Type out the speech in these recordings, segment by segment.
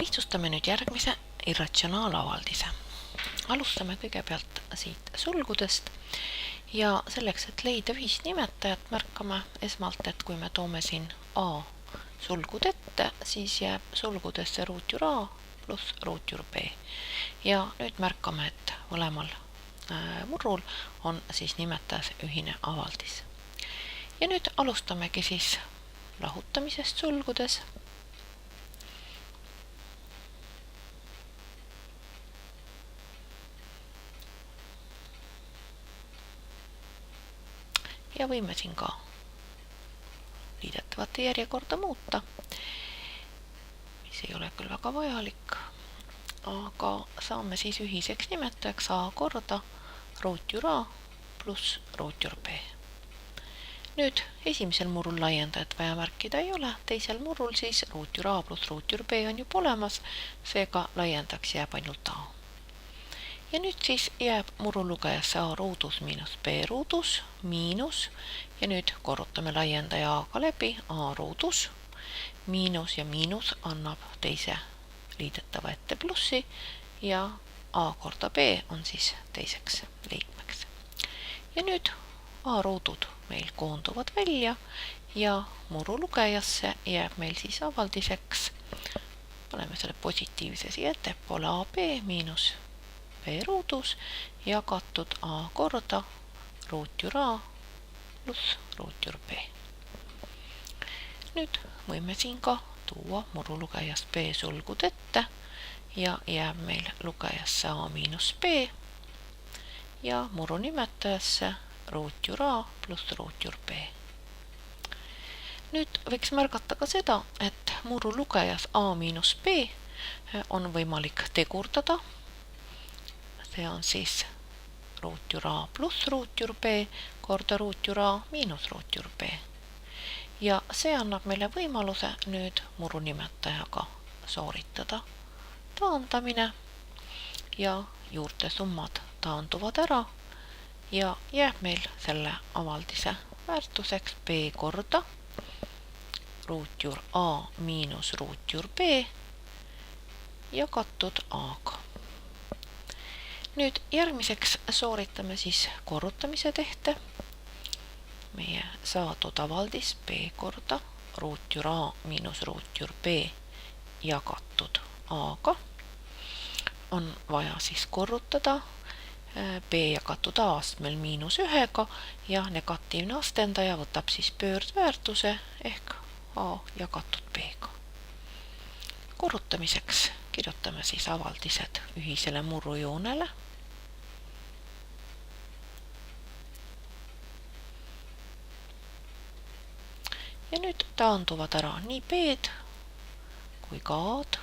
Lihtsustame nüüd järgmise irratsionaalavaldise. Alustame kõigepealt siit sulgudest ja selleks, et leida ühisnimetajat, märkame esmalt, et kui me toome siin A sulgud ette, siis jääb sulgudesse ruutjuur A pluss ruutjuur B. Ja nüüd märkame, et mõlemal murrul on siis nimetajas ühine avaldis. Ja nüüd alustamegi siis lahutamisest sulgudes. Ja võime siin ka liidetavate järjekorda muuta, mis ei ole küll väga vajalik, aga saame siis ühiseks nimetajaks A korda ruutjuur A pluss ruutjuur B. Nüüd esimesel murrul laiendajat vaja märkida ei ole, teisel murrul siis ruutjuur A pluss ruutjuur B on juba olemas, seega laiendaks jääb ainult A. Ja nüüd siis jääb murulugejasse A ruudus miinus B ruudus miinus ja nüüd korrutame laiendaja A-ga läbi A ruudus miinus ja miinus annab teise liidetava ette plussi ja A korda B on siis teiseks liikmeks. Ja nüüd A ruudud meil koonduvad välja ja murulugejasse jääb meil siis avaldiseks, paneme selle positiivse siia ettepoole AB miinus B ruudus jagatud A korda ruutjuur A pluss ruutjuur B. Nüüd võime siin ka tuua murulugejast B sulgud ette ja jääb meil lugejasse A miinus B ja muru nimetajasse ruutjuur A pluss ruutjuur B. Nüüd võiks märgata ka seda, et murulugejas A miinus B on võimalik tegurdada. See on siis ruutjuur A pluss ruutjuur B korda ruutjuur A miinus ruutjuur B. Ja see annab meile võimaluse nüüd muru nimetajaga sooritada taandamine ja juurtesummad taanduvad ära ja jääb meil selle avaldise väärtuseks B korda ruutjuur A miinus ruutjuur B jagatud A-ga. Nüüd järgmiseks sooritame siis korrutamise tehte. Meie saadud avaldis B korda ruutjuur A miinus ruutjuur B jagatud A-ga on vaja siis korrutada B jagatud A astmel miinus 1 ja negatiivne astendaja võtab siis pöördväärtuse ehk A jagatud B-ga. Korrutamiseks kirjutame siis avaldised ühisele murrujoonele. Ja nüüd taanduvad ära nii B-d kui ka A-d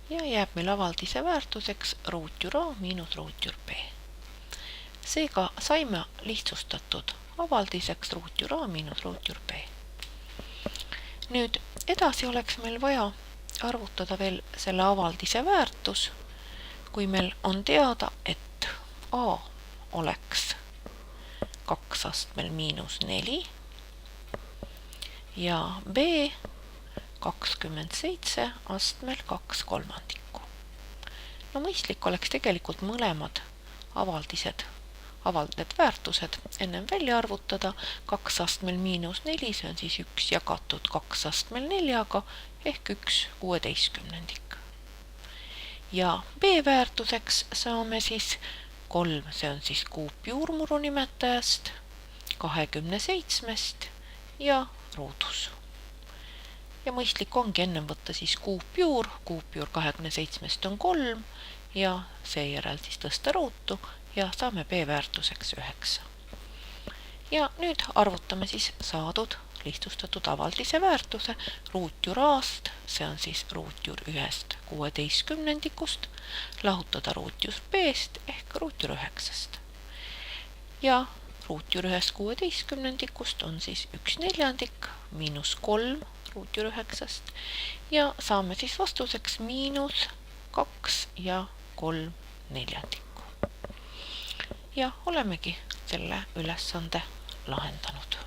ja jääb meil avaldise väärtuseks ruutjuur A miinus ruutjuur B. Seega saime lihtsustatud avaldiseks ruutjuur A miinus ruutjuur B. Nüüd edasi oleks meil vaja arvutada veel selle avaldise väärtus, kui meil on teada, et A oleks 2 astmel miinus 4 ja B 27 astmel 2/3. No mõistlik oleks tegelikult mõlemad need väärtused ennem välja arvutada. 2 astmel miinus 4, see on siis 1 jagatud 2 astmel 4-ga ehk 1/16. Ja B väärtuseks saame siis 3, see on siis kuupjuur muru nimetajast 27 ja ruudus. Ja mõistlik ongi ennem võtta siis kuupjuur 27 on 3 ja seejärel siis tõsta ruutu ja saame B väärtuseks 9. Ja nüüd arvutame siis saadud lihtsustatud avaldise väärtuse ruutjuur A-st, see on siis ruutjuur 1/16, lahutada ruutjuur B-st ehk ruutjuur 9. Ja ruutjuur 1/16 on siis 1/4 miinus 3 ruutjuur 9 ja saame siis vastuseks miinus 2 ja 3/4. Ja olemegi selle ülesande lahendanud.